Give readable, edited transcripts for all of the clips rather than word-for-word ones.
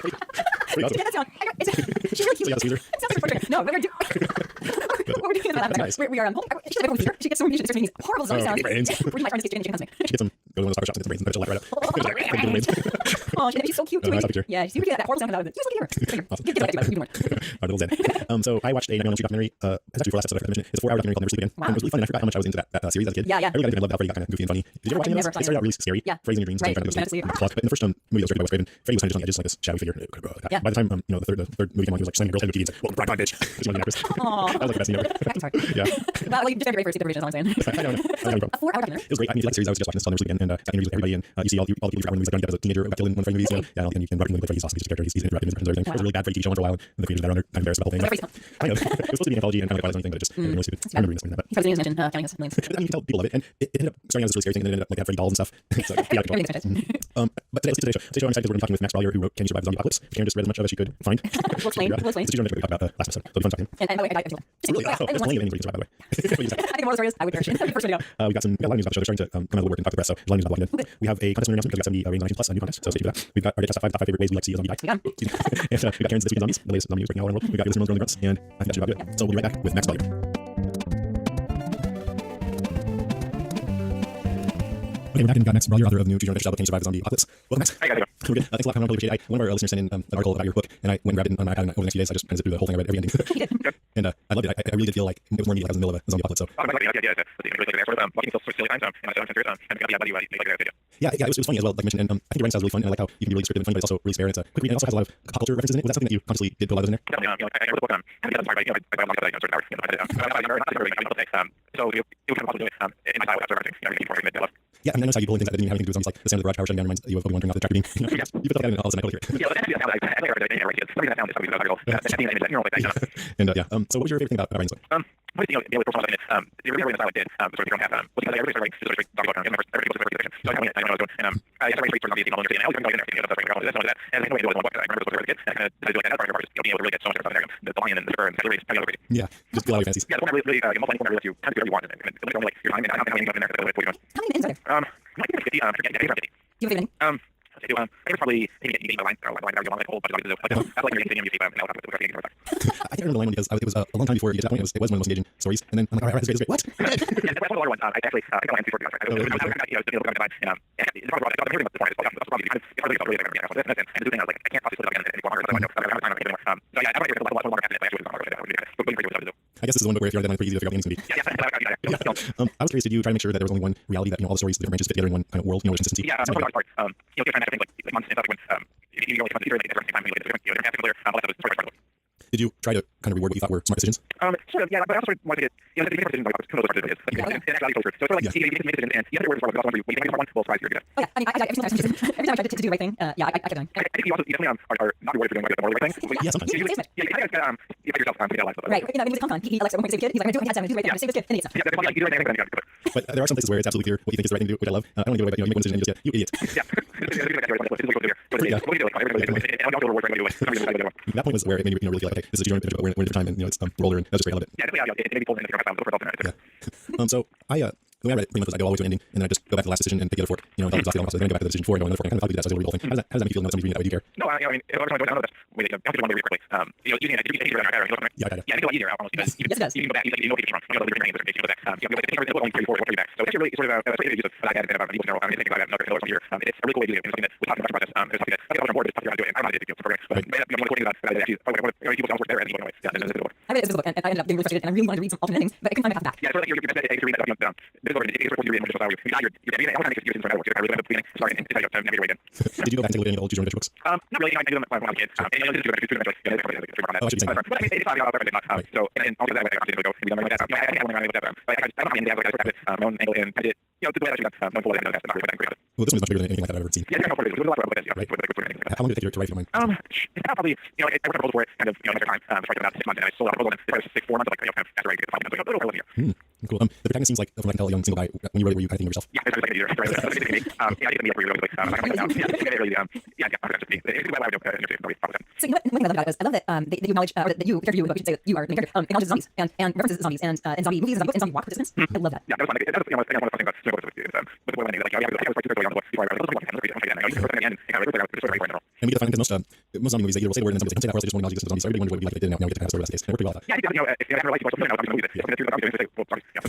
Pretty awesome. Yeah, that sound. She's really cute. So yeah, Caesar. It sounds like a portrait. No, what we're doing in the lab. Nice. We are. She's like a computer. She gets so many issues. These horrible zombie sounds. brains. We're my friends get chicken comes to me. She gets some, go to one of those taco shops and get some brains and she'll let right out. Oh, she's so cute too. Nice picture. Yeah, she's really that horrible sound out of it. Just look at her. Awesome. Get back to you doing Our little zen. So I watched a 911 documentary. It's actually 4 last episode I mentioned. It's a 4-hour documentary called Never Sleep Again. Wow. And it was really fun. And I forgot how much I was into that series as a kid. Yeah, yeah. I really got into it. I loved how Freddy got kind of goofy and funny. Did you ever watch any of those? They started out really scary. Yeah. Freddy's in your dreams. Right. Trying to go to Absolutely. sleep. Clock. But in the first movie that was directed by Wes Craven, Freddy was kind of just on the edges, like this shadowy figure. Yeah. By the time the third movie came on, he was like slamming girls' head with TV and said, "Welcome to prime time, bitch." She's one of the actors. That was like the best scene ever. Backing's hard. Yeah. Well, you just have to wait for a supervision, is all I'm saying. I know. A 4-hour documentary. It was great. I mean, if you like the series, I was just watching this on Never Sleep Again, and got interviews with everybody, and you see all the people who travel in movies. Like, as a teenager who got killed in one of the movies. Yeah, and you can watch him Freddy's awesome. He's just a character. He's interacting with his friends and everything. It was a really bad Freddy TV show for a while, and the creators that are kind of embarrassed about the whole thing. I know. It was supposed to be an anthology and kind of like a anything, but it just really stupid. I remember reading that. Because the news mentioned counting us millions. But I mean, you can tell people love it, and it ended up starting out as this really scary thing, and then it ended up like had Freddy dolls and stuff. So, yeah, Everything's fantastic. but today, let's do today's show. I'm excited because we're going to be talking with Max Brallier, who wrote Can You Survive the Zombie Apocalypse, which Karen just read as much of as she could find. We'll explain. It's a genre we talked about last episode, so it'll be fun talking. And by the way, I got it. Oh, really? Oh, it's only anything you can survive, by the way. I think the moral story is I would perish. That'd be the first video. We got a lot of news about the show. They're starting to come out of the woodwork and talk to the press, so there's a lot of news about Walking Dead. We have a contest winner announcement because we got 70 ratings on iTunes Plus, a new contest, so stay tuned for that. We've got our top 5 favorite ways we like to see a zombie die. We got 'em. And we got Karen's This Week in Zombies, the latest zombie news breaking all around the world. We got Liz Mills, Rolling Grunts, and I think that should about do it. So we'll be right back with Max Brallier. Okay, we're back and we've got Max Brallier, author of the new True Fiction book, Can You Survive the Zombie Apocalypse? Welcome, Max. Hey, guys. We're good. Thanks a lot for coming on. Really appreciate it. One of our listeners sent in an article about your book, and I went and grabbed it on my iPad, and over the next few days, I just kind of zipped through the whole thing. I read every ending. And I loved it. I really did feel like it was more immediate, like I was in the middle of a zombie apocalypse. So yeah, it was funny as well, like I mentioned, and I think the writing style is really fun, and I like how you can be really scripted and funny, but it's also really spare, and it's a quick read, and it also has a lot of pop culture references in it. Was that something that you consciously did put a lot of those in there? Yeah, I mean, I noticed how you pull in things that didn't even have anything to do with zombies, like the sound of the garage power shutting down reminds you of Obi-Wan turning off the tractor beam. You put that in all of a sudden, I totally hear it. And yeah, so what was your favorite thing about writing this book? Yeah, just feel out your fantasies. How many minutes are there? Do you have a feeling? I can't remember the line one because it was a long time before you get to that point. It was one of the most engaging stories, and then I'm like, all right, this is great. What? I guess this is one book where if you're on the deadline, pretty easy to figure out the ending's gonna be. I was curious, did you try to make sure that there was only one reality, that all the stories, the different branches fit together in one kind of world, there's consistency? Did you try to kind of reward what you thought were smart decisions? Sort of, yeah, but I also wanted to get, the decisions like some of those are so it's like you make decisions and you have to worry about when you make one will surprise you. Oh yeah, I mean, every time I tried to do the right thing, I kept going. I think you also definitely are not worried if you're doing the right thing. Yeah, sometimes. You give yourself time to get a life. Right, when he was a compound, he Alexa, when he was a kid, he's like, I'm going to do the right thing, I'm going to save this kid, and he needs Yeah, that's why you do anything, then you got to do it. But there are some places where it's absolutely clear what you think is the right thing to do, which I love. I don't want to give away, but you make one decision and you just get, you idiot. That point was where it made me really feel like, okay, this is a genre picture, but we're in a different time, and it's roller, and that's just great. I love it. So the way I read it pretty much was I go all the way to an ending, and then I just go back to the last decision and pick the other fork. Until I'm exhausted almost. Then I go back to the decision 4 and go another fork. I kind of do that as a real thing. How does that make you feel? Not somebody reading that way? Do you care? No, I mean, if I was going to know this, we have to do one very quickly. Using it, Yeah, it's a lot easier almost because you can go back, you know if it's wrong. You know the different names, you go back. You know, it's only 3, 4 back. So it's really sort of a use of that I had about people know. I mean, think about another killer here. It's a really cool way to do it. It's something that we talked about this. It's something that I was on board with talking about doing. I don't know how to do the program, but you know, recording about actually, people don't work there and you know, yeah, this is a good one. I read this book, and I ended up getting really frustrated, and I really wanted to read some alternate endings, but I couldn't find my path back. Yeah, so like you're best to read that document down. This is what it is what you read in the you're every time you see I really have the sorry, and I have to again. Did you go back and take a look at any of the old Joe books? Not really. I did them when I was a kid. And you know, just do it. But I mean, it's not so and also that way I go we don't like that. I don't know that. But I don't mean to have my own angle and I did the way I should have no full that that's not really Well, this one is much bigger than anything like that I've ever seen. Yeah, no, it was a lot of Right. How long did it take you to write your mind? It's probably, I worked on proposal for it kind of, like a time, for like about 6 months, and I sold out a proposal in it was 6, 4 months, like, kind of after I get the 5 months, like a little over a year. Cool. The protagonist seems like, from what I can tell, a young single guy. When you wrote it, were you kind of thinking of yourself? Yeah, it's like a year. Right? I didn't meet for you really quick. Yeah, it's really, it's why I don't So you know what? One thing I love about it is I love that that you acknowledge, or that you, character you in the book, you should say that you are the main character, acknowledges zombies and references zombies and zombie movies and zombie walk participants. I love that. Yeah, that was fun. That was, one of the things about Snow with the boy like, I was like 2 early on the book before I was like, I'm again, and kind of really like the story right now. And we get the fun because most zombie movies they either will say the word and then some say that word, so they just want to acknowledge zombies. So everybody wonders what we like if they didn't know. Now we get to kind of story about that case. And it worked pretty well with that. Yeah, I think that, if you haven't realized you're something, I'm going to do that. Well, sorry. Yeah,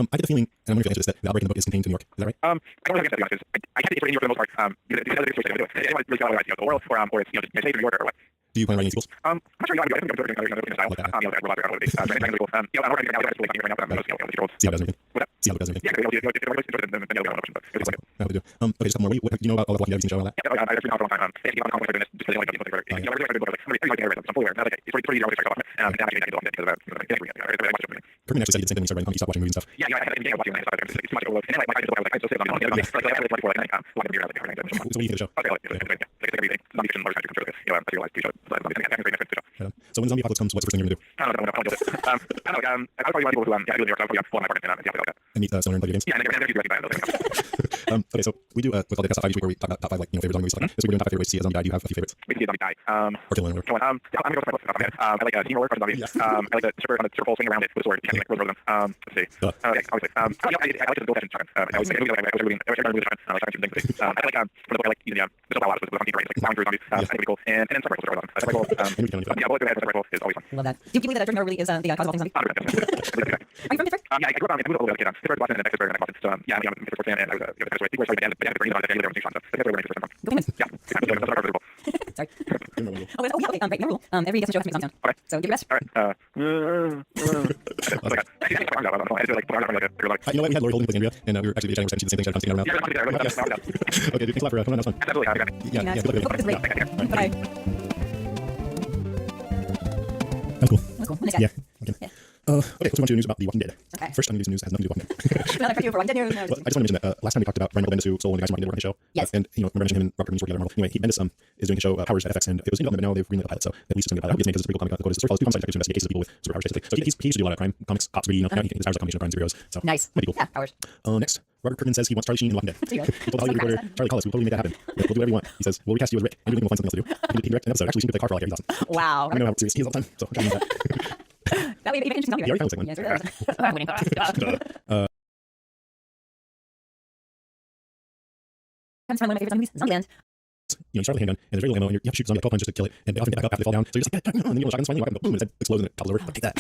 I get the feeling, and I'm wondering if you answer this, that the outbreak in the book is contained to New York. Is that right? I don't really get that, to be honest. I can't say it's in New York for the most part. Because it's really stories that anyone really got the world, or it's, just safe in New York or what. Do you plan on writing sequels? I'm not sure. I think I'm doing another style. I'm not sure it is. I'm cool. I'm right now. I'm right now. I'm See how it does anything. What? See how it does anything. Yeah, it's the option, but it's like, I do. Okay, just a couple more. What do you know about all the Walking Dead show and all that? yeah, I've been out for a long time. It's a lot of conflict just because I like people. You know, I'm fully aware. It's pretty easy to start off. And actually, I can do it because of that. Kirkman actually said the same thing when he started writing comics. He stopped watching movies and stuff. Yeah, I had a watching stuff. It's too much overload. And like I still say something. I still say like before like so what do you think of the show? Okay, so when the zombie apocalypse comes, what's the first thing you're gonna do? I probably want to go to do New York. I'll fall my part in And meet Stoner and play video games. Yeah, and never do that. Okay, so we do what's called the top 5 each week, where we talk about top 5 favorite zombie movies. This week we're doing top 5 favorite ways to see a zombie die. Do you have a few favorites? We can see a zombie die. Or kill one. I'm gonna go for my I like a steamroller for zombie. I like the stripper on the circle swing around it with a sword. Can't like them. Let's see. Okay, obviously. I like the build shotgun. I was thinking I was really shotgun. I like shooting things. I like using the a lot of the right, like bound through zombies. I think cool. And then some rifles. Yeah, bullet head rifle is always fun. Love that. Do you believe that Jordan Miller really is the cause of all things zombie? Are you from Pittsburgh? Yeah, I grew up in Pittsburgh a little bit. Pittsburgh, Washington, and Pittsburgh, and Boston. So yeah, I'm a Pittsburgh fan, and I was people started band, but I had to bring it on the daily so that's where I from. Go Penguins. Yeah, that's our vertical. Sorry. Oh, yeah, okay. Right, no rule. Every guest show has to make something. Okay. So give your best. All right. You know what? We had Lori Holding with Andrea, and we were actually chatting the same thing, trying to constantly get around. Okay, dude, thanks a lot for coming on. That was fun. Absolutely. Yeah, good luck with it. Bye. That was cool. That's cool. Nice guy. Yeah. Okay. Okay, let's move on to news about The Walking Dead. Okay. First, I'm going to do some news that has nothing to do with Walking Dead. Well, I you for one dead news. Well, I just want to mention that last time we talked about Ryan Bendis, who sold one of the guys from Walking Dead working the show. Yes. And, you know, remember mentioning him and Robert Kirkman's working together. Anyway, Bendis is doing a show, Powers at FX, and it was in development, but now they've greenlit a pilot, so at least it's going to get a pilot. I hope it's made because it's a pretty cool comic. The code is the story follows two homicide detectives who investigate cases of people with superpowers, basically. So he used to do a lot of crime comics, cops, really, you know, his powers are a combination of crime and superheroes. So Nice. might be cool. Yeah, Powers. Next, Robert Kirkman says he wants Charlie Sheen in Walking Dead. There you go. He told the Hollywood reporter Charlie Collis, we'll totally make that happen. We'll do whatever you want. He says, we'll recast you as Rick, and we'll find something else to do. He can direct an episode. Actually, Sheen could play car for all I care. He's awesome. Wow. I don't know how serious he is all the time, so I'm trying to do that. That way you make an interesting zombie, Yeah, right? I found the second one. Yes, I'm winning. Comes from one of my favorite movies, Zombieland. You know, you start with a handgun, and there's very little ammo, and you have to shoot zombie 12 times just to kill it, and they often get back up after they fall down. So you're just like, and then you shotgun finally, and boom, his head explodes and it topples over. Take that.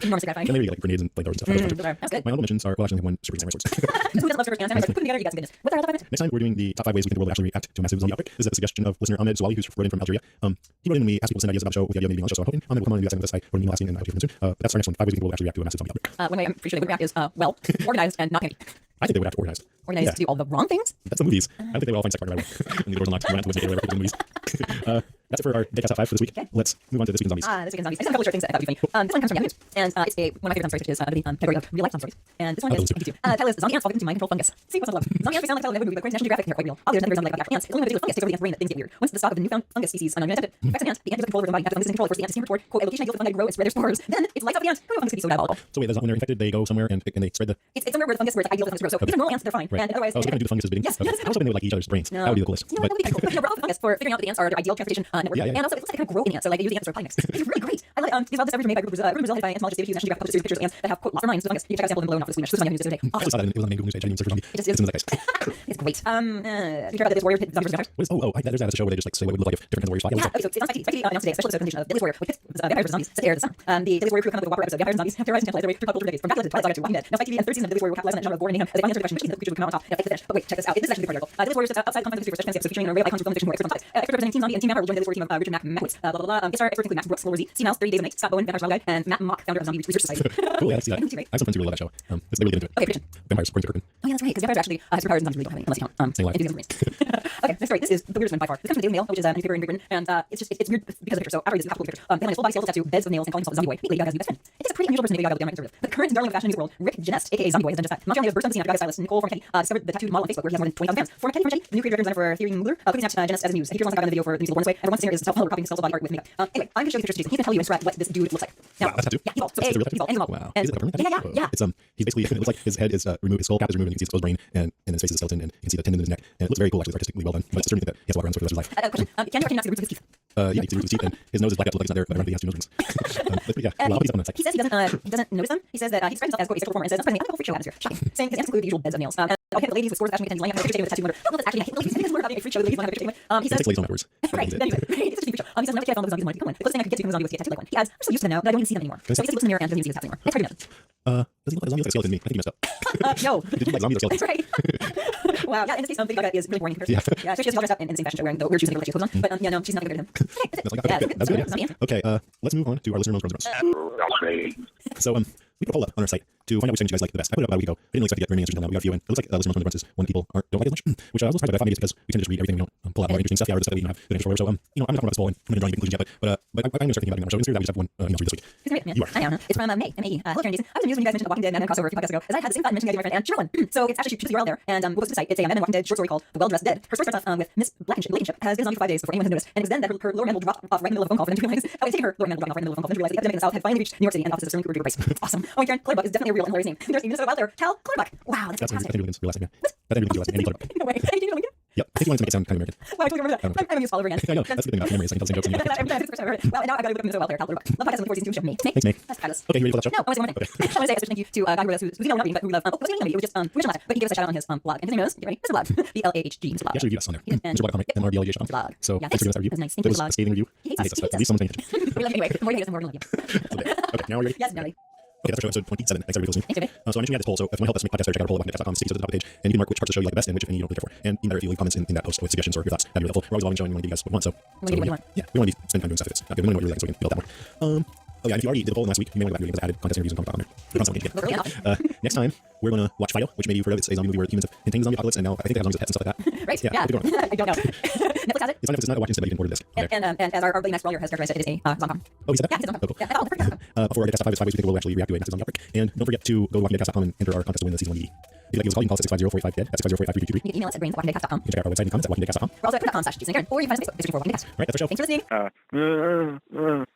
Enormously gratifying. And maybe get like grenades and flamethrowers and stuff. That's good. My honorable mentions are, well, actually, I have one super samurai swords. Who doesn't love Super Samurai? Put them together, you got some goodness. What's our top 5 minutes? Next time, we're doing the top 5 ways we think the world will actually react to a massive zombie outbreak. This is a suggestion of listener Ahmed Zawali, who's wrote in from Algeria. He wrote in when we asked people to send ideas about the show with the idea of maybe being on the show, so I'm hoping Ahmed will come on and do that segment with us. I wrote an email asking, and I hope to hear from him soon. But that's our next one. 5 ways we think the world will actually react to a massive zombie outbreak. One way I'm pretty sure they would react is, well, organized and not handy. I think they would have to organize. Organized to do all the wrong things? That's the movies. I don't think they would all find sex partner right away. And the doors unlocked. We're not to the movies. That's it for our Deadcast top 5 for this week. Okay. Let's move on to this week in zombies. This week in zombies. I just have a couple of short things that I thought would be funny. This one comes from Yahoo News, and it's one of my favorite zombie stories, which is the category of real life zombie stories. And this one is too. The title is Zombie Ants Fall Victim to Mind Control Fungus. See what's on love. Zombie ants may sound like the title of a movie, but according to National Geographic, they're quite real. All there's nothing very zombie-like about actual ants. It's only when a particular fungus takes over the ant's brain that things get weird. Once the stock of the newfound fungus species unattended affects an ant, the ant loses control over the body. After the fungus is in control, it forces the ant to steam toward, quote, a location ideal for fungi to grow and spread their spores. Then it lights up the ant. Who fungus could be so diabolical? So wait, when they're infected, they go somewhere and they spread the... It's somewhere where the fungus, where it's ideal for the fungus to grow. So these are normal ants, they're fine. Right. And otherwise... Oh, so they're going to do the fungus bidding? Yes. Okay. I was hoping they would like each other's brains. No. That would be the coolest. You know, that would be cool. But we're all fungus for figuring out that the ants are their ideal transportation network. Yeah. And also, it looks like they kind of grow in ants. So, like, they use the ants as sort of potting mix. It's really great. I love it. These are all discoveries made by Brazil, headed by entomologist David Hughes. National Geographic published a series of pictures of ants that have, quote, lost their minds to fungus. You can check out a sample of them below and off the Swedish. This was on Yahoo News the other day. I actually saw that. It was on Google News page. I didn't even search for zombie. It just is. It's in the guys. It's great. Do you care about this warrior hit zombies versus vampires? There's a show where they just like say what it would look like if different kinds of warriors fought. Yeah, okay, so it's on Spike TV. Spike TV announced today a special episode presentation of Deadly Warrior, which pits vampires versus zombies set the air of the sun. The Deadly Warrior crew come up with a walk episode. Vampires and zombies have terrorized and tantalized their way through pop culture for decades. From Dracula to Twilight Saga to Walking Dead. Now Spike TV and the third season of Deadly Warrior will capitalize on that genre of gore and mayhem as they find the answer to the question which season the creatures will come out on top. Now, take the finish. But wait, check this out. This is actually the part of the article. Deadly Warrior steps outside the confines of the super fantasy episode featuring real icons from film and fiction who are experts on topics. Experts representing Team Zombie and Team Vampire will join the Deadly Warrior team of Richard Mackowitz. Blah blah blah. Guest star experts include Max Brooks, Lil Rosie, C Mouse, 30 Days of Night, Scott Bowen, Vampire Survival Guide, and Matt Mock, founder of Zombie Research Society. Cool, yeah, I see that. Right? I have some friends who really love that show. They really get into it. Okay, prediction. Vampires, according to Kirkman. Oh yeah, that's right. Because vampires actually have superpowers and zombies really don't have any, unless you count Same life. enthusiasm brains. Okay, next story. This is the weirdest one by far. This comes from the Daily Mail, which is a newspaper in Great Britain, and it's weird because of the picture. So after this cool picture, they had his full body skeletal tattoo, beds of nails, and calling himself Zombie Boy. Meet Lady Gaga's new best friend. It takes a pretty unusual person to be Lady Gaga to be conservative. The current darling of the fashion music world, Rick Genest, aka Zombie Boy, has done just that. Not only has burst on the scene after Gaga stylist Nicole Formichetti discovered the tattooed model on Facebook, where he has more than 20,000 fans. Formichetti, the new creative designer for Thierry Mugler, quickly snapped Genest as a news. And he appears alongside Gaga in the video for the musical Born This Way. And the one singer is self-help copying skeletal body art with makeup. Anyway, I'm going to show you the pictures to you. He's going to tell you in Strat what this dude looks like. Now, Wow, that's a tattoo? Yeah, he's bald. So It's a real he's bald. And he's a model. Wow. And Is it like a permanent tattoo? yeah. It's he's basically, it looks like his head is removed, his skull cap is removed, and you can see his closed brain, and his face is a skeleton, and you can see the tendon in his neck. And it looks very cool, actually. It's artistically well done. But it's certainly that he has to walk around for the rest of his life. Question. Can you actually not see the roots of his teeth? Yeah, you can see his teeth, and his nose is blacked out to look like it's not there, but apparently he has 2 nose rings. But yeah, And well, I'll put these up on the site. he says he doesn't notice them. He says that he describes himself as quote, a sexual performer and says, "I'm a whole freak show atmosphere." Shocking. Saying his answers include the usual beds of nails. And okay, the ladies with scores of fashion weekends lining up for a picture with a tattoo wonder. I don't know if that's actually, I think it's more about being a freak show. The ladies want to have a picture anyway. He It says, takes ladies on afterwards. right, anyway, he's such a freak show. He says, "Never I found those zombies wanted to become one. The closest thing I could get to being a zombie was to get tattooed like one." He adds, "I'm so used to them now that I don't even see them anymore." So he says he looks in the mirror and doesn't even see his tattoo anymore. That's pretty good. Does he look like a zombie? Like a skeleton to me? I think he messed up. Yo. Did you like zombies or skeletons? That's right. Wow. Yeah, in this case, Lady Gaga is really boring in comparison. Yeah. Yeah, so she has all dressed up in the same fashion show wearing the weird shoes and like she has clothes on. But yeah, no, she's not good at him. Okay, That's like, yeah, okay, good. That's good. zombie. Yeah. Okay, let's move on to our listener most runs. So, we put a poll up on our site to find out which things you guys like the best. I put it up about a week ago. I didn't really expect to get very many answers until now. We got a few, and it looks like listener most runs is when people don't like it as much, which I was surprised by. I thought maybe it's because we tend to just read everything. We don't pull out more interesting stuff. Yeah, or just stuff that we don't have good information for. So, I'm not talking about this poll, and I'm not drawing any conclusions yet. But I'm going to start thinking about it now. So, consider that we just have one email for you this week. Who's gonna read it? You are. I am. It's from May. M-A-E. Hello, Karen Jason. I was amused when you guys mentioned The Walking Dead Mad Men crossover a few podcasts ago, as I had the same thought mentioning the idea of my friend Anne Sherwin. So it's actually just the URL there, and we'll post to the site. It's a Mad Men Walking Dead short story called The Well-Dressed Dead. Her story starts off with Miss Blankenship has been a zombie for 5 days before anyone has noticed, and it was then that her lower mandible dropped off right in the middle of a phone call, and then she realized I was taking her lower mandible dropped off right in the middle of a phone call, and she realized the epidemic in the South had finally reached New York City and the offices of Sterling Cooper Price. Awesome. Oh, Karen, Clutterbuck is definitely a real and hilarious name. There's a Minnesota wild there, Cal Clutterbuck. Wow, that's That's fantastic. Lincoln's real last name. Yeah. That's Lincoln's real last name. Andy Clutterbuck. No way. Hey, do you know Lincoln? Yep. I think you wanted to make it sound kind of American. Wow, I totally remember that. I'm a follower again. I know. That's the good thing about memories. I can tell the same jokes. And I'm glad it's the first time I heard it. Well, and now I've got to look up Minnesota wild there, Cal Clutterbuck. Love podcast on the 4 season 2 show. May. Thanks, May. That's fabulous. Okay, you ready for that show? No, I want to say one more thing. I want to say a special thank you to a guy who who's not reading, but who we love. It wasn't me. It was just we mentioned last, but he gave us a shout out on his blog, and his name is get ready, Mr. Blog, BLAHG, Mr. Blog. He actually reviewed us on there. And- Mr. Blog, MRBLGH. Blog. So, Yeah, thanks for giving us that review. that's nice. It Thank you, was Blog. a scathing review. He I hate hates us. us. At least someone's paying attention. We love him anyway. The more you hate us, the more we love you. Okay, now we're ready. Yes, Natalie. Okay, that's our show, episode 27. Thanks everybody for listening. Thanks, everybody. So I mentioned we had this poll, so if you want to help us make podcast, check out our poll at WalkingDead.com, see it at the top of the page, and you can mark which parts of the show you like the best and which, if any, you don't really care for. And even better if you leave comments in that post with suggestions or your thoughts. That'd be really helpful. We're always evolving the show and we want to give you guys what we want, so What do you want? yeah, we want to spend time doing stuff if it's not good. We want to know what you like so we can build that more. Oh yeah, and if you already did the poll last week, you may want to go back and added contest interviews and talk about on there. We're constantly Look really again. Next time, we're going to watch Fido, which maybe you've heard of. It's a zombie movie where humans have contained the zombie apocalypse, and now I think they have zombies with pets and stuff like that. Right? Yeah, Yeah. keep going. I don't know. Netflix has it. It's not a watching set, but you can order this. And as our buddy Max Brawler has characterized it, it is a Zomcom. Oh, he said that? Yeah, it's a Zomcom. Oh, cool. Yeah, that's all. Perfect. Before our Guest Top 5 is 5 ways we think we'll actually react to a massive zombie outbreak. And don't forget to go to WalkingDeadcast.com and enter our contest to win the season 1 DVD. If you'd like to give us a call, you can call us 650-45-DEAD. That's 650-45-3333. You can email us at brains@walkingdeadcast.com. You can check out our website and comments at WalkingDeadcast.com. We're also at twitter.com/Jason Karen, or you can find us on Facebook. Searching for Walking Dead. All right, that's our show. Thanks for listening.